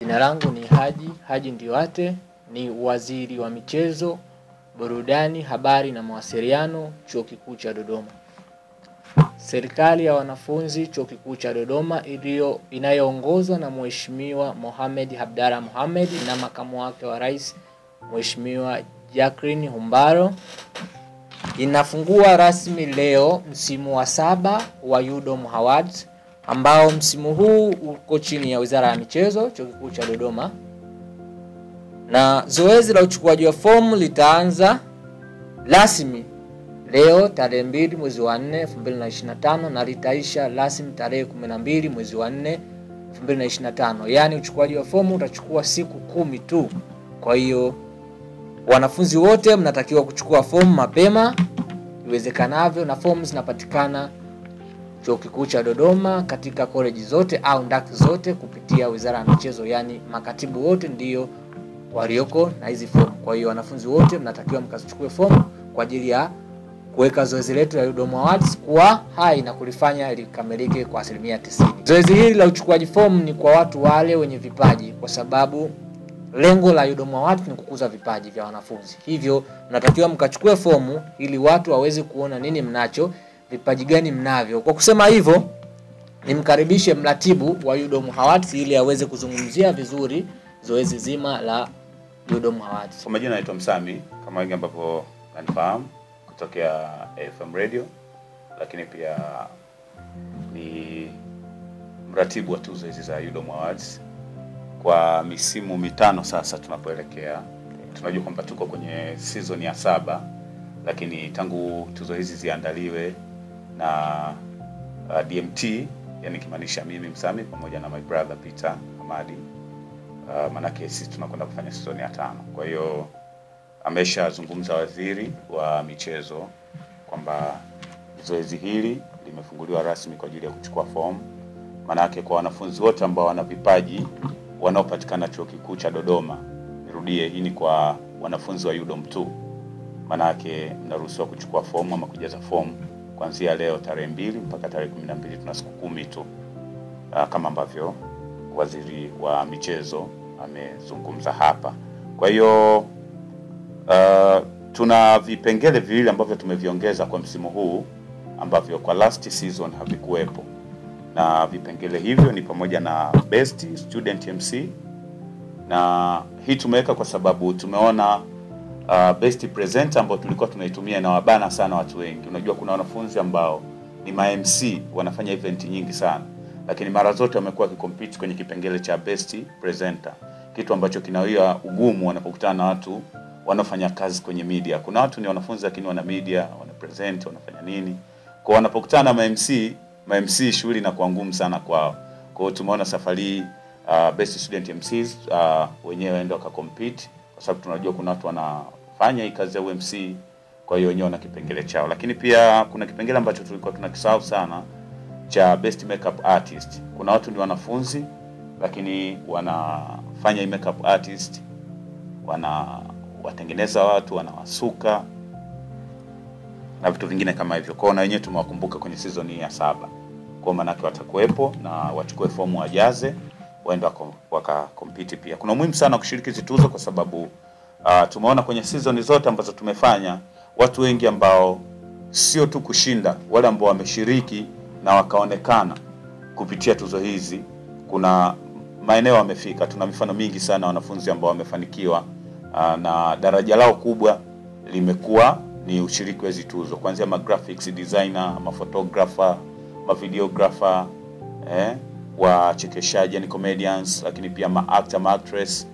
Jina langu ni Haji Ndiwate, ni waziri wa michezo, burudani, habari na mawasiliano Chuo Kikuu cha Dodoma. Serikali ya wanafunzi Chuo Kikuu cha Dodoma inayoongozwa na Mheshimiwa Mohamed Abdalla Mohamed na makamu wake wa rais Mheshimiwa Jacqueline Humbaro inafungua rasmi leo msimu wa 7 wa UDOM Awards ambao msimu huu uko chini ya Wizara ya Michezo Chuo Kikuu cha Dodoma, na zoezi la uchukuaji wa fomu litaanza rasmi leo tarehe 2 mwezi wa 4 2025 na litaisha rasmi tarehe 12 mwezi wa 4 2025. Yaani uchukuaji wa fomu utachukua siku 10 tu. Kwa hiyo wanafunzi wote mnatakiwa kuchukua fomu mapema iwezekanavyo, na fomu zinapatikana Chuo Kikuu cha Dodoma katika college zote au ndaki zote kupitia Wizara ya Michezo, yani makatibu wote ndio walioko na hizi fomu. Kwa hiyo wanafunzi wote mnatakiwa mkachukue fomu kwa ajili ya kuweka zoezi letu la UDOM Awards kuwa hai na kulifanya likamilike kwa 90%. Zoezi hili la uchukuaji fomu ni kwa watu wale wenye vipaji, kwa sababu lengo la UDOM Awards ni kukuza vipaji vya wanafunzi. Hivyo mnatakiwa mkachukue fomu ili watu waweze kuona nini mnacho, vipaji gani mnavyo. Kwa kusema hivyo, nimkaribishe mratibu wa UDOM Awards ili aweze kuzungumzia vizuri zoezi zima la UDOM Awards. Kwa majina naitwa Msami, kama wengi ambavyo nanifahamu, kutokea FM Radio, lakini pia ni mratibu wa tuzo hizi za UDOM Awards kwa misimu 5 sasa tunapoelekea. Tunajua kwamba tuko kwenye season ya 7, lakini tangu tuzo hizi ziandaliwe na DMT, yani kimaanisha mimi Msami pamoja na my brother Peter Hamadi, manake sisi tunakwenda kufanya season ya 5. Kwa hiyo ameshazungumza waziri wa michezo kwamba zoezi hili limefunguliwa rasmi kwa ajili ya kuchukua fomu. Manake kwa wanafunzi wote ambao wana vipaji wanaopatikana Chuo Kikuu cha Dodoma, nirudie, hii ni kwa wanafunzi wa UDOM 2. Manake mnaruhusiwa kuchukua fomu ama kujaza fomu kuanzia leo tarehe 2 mpaka tarehe 12, tuna siku 10 tu, kama ambavyo waziri wa michezo amezungumza hapa. Kwa hiyo tuna vipengele viwili ambavyo tumeviongeza kwa msimu huu ambavyo kwa last season havikuwepo, na vipengele hivyo ni pamoja na best student MC, na hii tumeweka kwa sababu tumeona best presenter ambao tulikuwa tunaitumia na wabana sana watu wengi. Unajua kuna wanafunzi ambao ni ma-MC wanafanya event nyingi sana, lakini mara zote wamekuwa wakicompete kwenye kipengele cha best presenter, kitu ambacho kinawia ugumu wanapokutana na watu wanaofanya kazi kwenye media. Kuna watu ni wanafunzi lakini wana media, wana present, wanafanya nini. Kwa wanapokutana na ma-MC shughuli inakuwa ngumu sana kwao. Kwa hiyo tumeona safari best student MCs wenyewe ndio wakacompete, kwa sababu tunajua kuna watu wanafanya hii kazi ya UMC, kwa hiyo wenyewe wana kipengele chao. Lakini pia kuna kipengele ambacho tulikuwa tunakisahau sana cha best makeup artist. Kuna watu ni wanafunzi lakini wanafanya hii makeup artist, watengeneza watu, wanawasuka na vitu vingine kama hivyo. Kwa hiyo na wenyewe tumewakumbuka kwenye season hii ya 7. Kwa maana yake watakuepo na wachukue fomu wajaze waende wakakompiti pia. Kuna muhimu sana kushiriki hizo tuzo kwa sababu tumeona kwenye season zote ambazo tumefanya watu wengi ambao sio tu kushinda, wale ambao wameshiriki na wakaonekana kupitia tuzo hizi, kuna maeneo wamefika. Tuna mifano mingi sana wanafunzi ambao wamefanikiwa na daraja lao kubwa limekuwa ni ushiriki wa hizo tuzo, kuanzia ma graphics designer, ma photographer, ma videographer, wachekeshaji yani comedians, lakini pia ma actor, ma actress.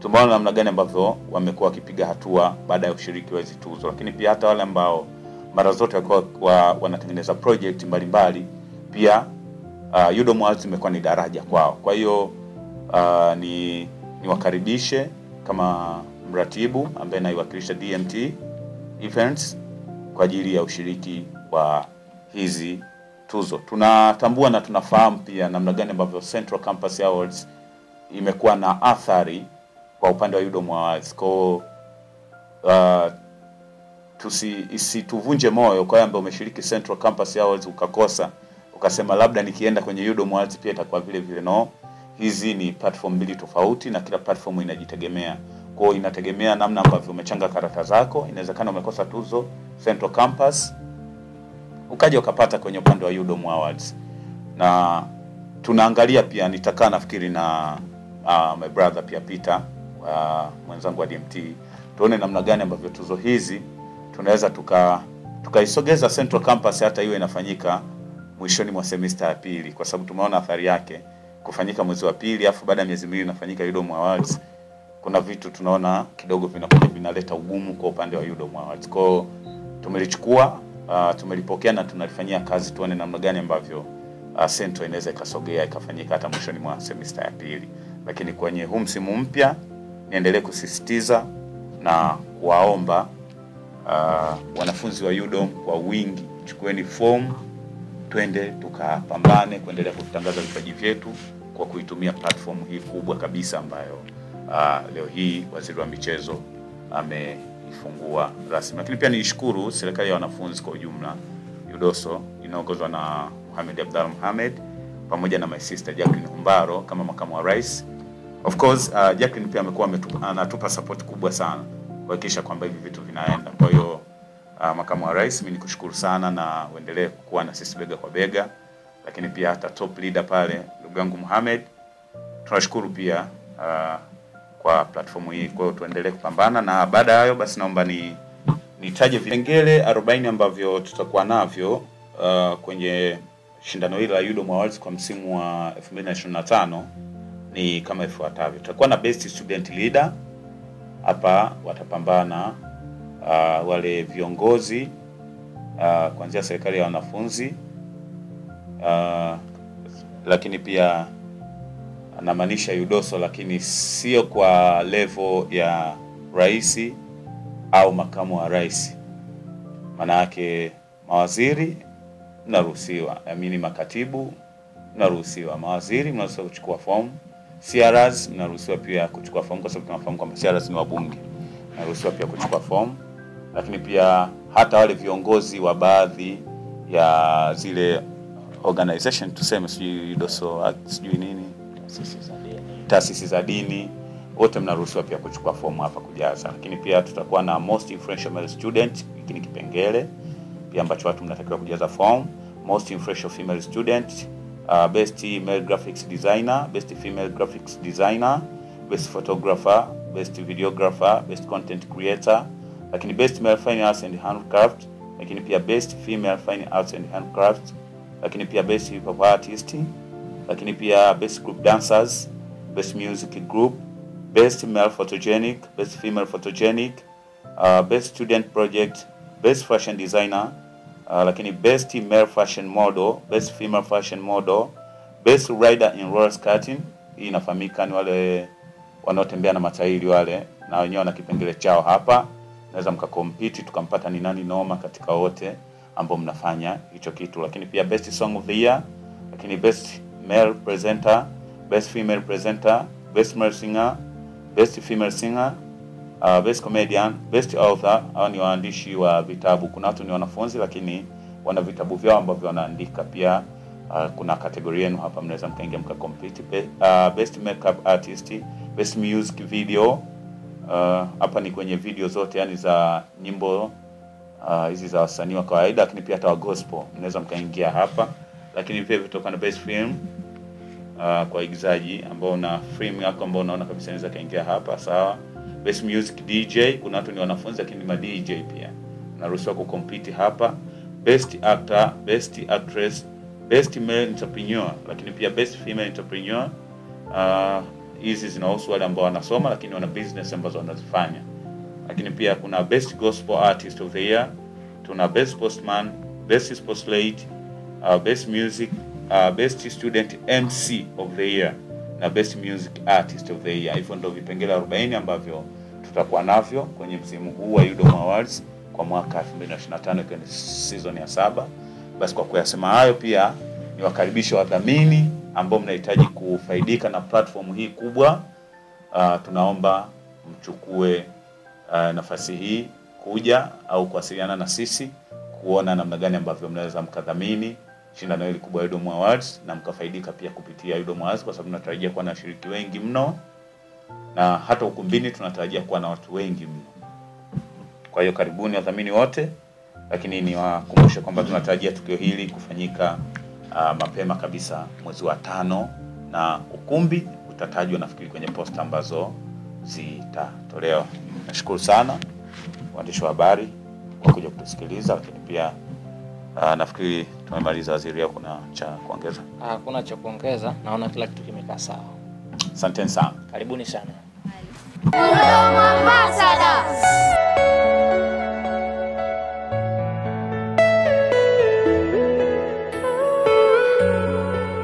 Tumeona namna gani ambavyo wamekuwa wakipiga hatua baada ya ushiriki wa hizo tuzo. Lakini pia hata wale ambao mara zote walikuwa wanatengeneza project mbalimbali, pia UDOM Awards imekuwa ni daraja kwao. Kwa hiyo ni wakaribishe kama mratibu ambaye anaiwakilisha DMT Events kwa ajili ya ushiriki wa hizi tuzo. Tunatambua na tunafahamu pia namna gani ambavyo Central Campus Awards imekuwa na athari kwa upande wa UDOM Awards. Kwa isituvunje moyo kwa ambao umeshiriki Central Campus Awards ukakosa, ukasema labda nikienda kwenye UDOM Awards pia itakuwa vile vile. No, hizi ni platform mbili tofauti na kila platform inajitegemea. Kwa hiyo inategemea namna ambavyo umechanga karata zako. Inawezekana umekosa tuzo Central Campus ukaja ukapata kwenye upande wa UDOM Awards. Na tunaangalia pia, nitakaa nafikiri na my brother pia Peter mwenzangu wa DMT, tuone namna gani ambavyo tuzo hizi tunaweza tukaisogeza Central Campus hata iwe inafanyika mwishoni mwa semester ya pili, kwa sababu tumeona athari yake kufanyika mwezi wa pili afu baada ya miezi miwili inafanyika UDOM Awards. Kuna vitu tunaona kidogo vinakuja vinaleta ugumu kwa upande wa UDOM Awards. Kwa tumelichukua, tumelipokea na tunalifanyia kazi, tuone namna gani ambavyo Central inaweza ikasogea ikafanyika hata mwishoni mwa semester ya pili. Lakini kwenye huu msimu mpya niendelee kusisitiza na kuwaomba wanafunzi wa UDOM kwa wingi, chukueni form, twende tukapambane kuendelea kutangaza vipaji vyetu kwa kuitumia platform hii kubwa kabisa ambayo leo hii waziri wa michezo ameifungua rasmi. Lakini pia nishukuru serikali ya wanafunzi kwa ujumla, UDOSO inaongozwa na Mohamed Abdalla Mohamed pamoja na my sister Jacqueline Humbaro kama makamu wa rais. Of course Jacqueline pia amekuwa anatupa support kubwa sana kuhakikisha kwamba hivi vitu vinaenda. Kwa hiyo makamu wa rais, mimi nikushukuru sana na uendelee kuwa na sisi bega kwa bega. Lakini pia hata top leader pale ndugu yangu Mohamed, tunashukuru pia kwa platform hii. Kwa hiyo tuendelee kupambana, na baada ya hayo basi naomba nitaje vipengele 40 ambavyo tutakuwa navyo kwenye shindano hili la UDOM Awards kwa msimu wa 2025 ni kama ifuatavyo. Tutakuwa na best student leader. Hapa watapambana wale viongozi kuanzia serikali ya wanafunzi, lakini pia anamaanisha UDOSO, lakini sio kwa level ya rais au makamu wa rais. Maana yake mawaziri mnaruhusiwa, makatibu mnaruhusiwa, mawaziri mnaruhusiwa kuchukua fomu, CRs mnaruhusiwa pia kuchukua fomu kwa sababu tunafahamu kwamba CRs ni wabunge, mnaruhusiwa pia kuchukua fomu. Lakini pia hata wale viongozi wa baadhi ya zile organization, tuseme sijui UDOSO sijui nini, taasisi za dini, wote mnaruhusiwa pia kuchukua fomu hapa kujaza. Lakini pia tutakuwa na most influential male student, hiki ni kipengele pia ambacho watu mnatakiwa kujaza fomu. Most influential female student, best male graphics designer, best female graphics designer, best photographer, best videographer, best content creator, lakini best male fine arts and handcraft, lakini pia best female fine arts and handcraft, lakini pia best hip hop artist, lakini pia best group dancers, best music group, best male photogenic, best female photogenic, best student project, best fashion designer, lakini best male fashion model, best female fashion model, best rider in roller skating. Hii inafahamika ni wale wanaotembea na matairi wale, na wenyewe wana kipengele chao hapa. Naweza mkakompiti tukampata ni nani noma katika wote ambao mnafanya hicho kitu. Lakini pia best song of the year, lakini best male presenter, best female presenter, best male singer, best female singer, best comedian, best author. Hao ni waandishi wa vitabu. Kuna watu ni wanafunzi lakini wana vitabu vyao ambavyo wanaandika pia. Kuna kategoria yenu hapa, mnaweza mkaingia mkakompiti. Best makeup artist, best music video. Hapa ni kwenye video zote, yani za nyimbo hizi za wasanii wa kawaida, lakini pia hata wa gospel mnaweza mkaingia hapa. Lakini pia vitoka na best film kwa igizaji ambao na film yako ambao unaona kabisa inaweza kaingia hapa, sawa. Best music DJ, kuna watu ni wanafunzi lakini ma DJ pia naruhusiwa kucompete hapa. Best actor, best actress, best male entrepreneur, lakini pia best female entrepreneur. Hizi zinahusu wale ambao wanasoma lakini wana business ambazo wanazifanya. Lakini pia kuna best gospel artist of the year, tuna best postman, best sports lady, best music, best student MC of the year na best music artist of the year. Hivyo ndio vipengele 40 ambavyo tutakuwa navyo kwenye msimu huu wa UDOM Awards kwa mwaka 2025 ikiwa ni season ya 7. Basi kwa kuyasema hayo, pia ni wakaribisha wadhamini ambao mnahitaji kufaidika na platform hii kubwa. Tunaomba mchukue nafasi hii kuja au kuwasiliana na sisi kuona namna gani ambavyo mnaweza mkadhamini shindano hili kubwa UDOM Awards na mkafaidika pia kupitia UDOM Awards, kwa sababu tunatarajia kuwa na washiriki wengi mno, na hata ukumbini tunatarajia kuwa na watu wengi mno. Kwa hiyo karibuni wadhamini wote, lakini niwakumbushe kwamba tunatarajia tukio hili kufanyika mapema kabisa mwezi wa 5, na ukumbi utatajwa nafikiri kwenye posta ambazo zitatolewa. Nashukuru sana waandishi wa habari kwa kuja kutusikiliza, lakini pia nafikiri tumemaliza. Waziri, yako kuna cha kuongeza? Hakuna cha kuongeza, naona kila kitu kimekaa sawa. Asanteni sana. Karibuni sana. UDOM Ambassador.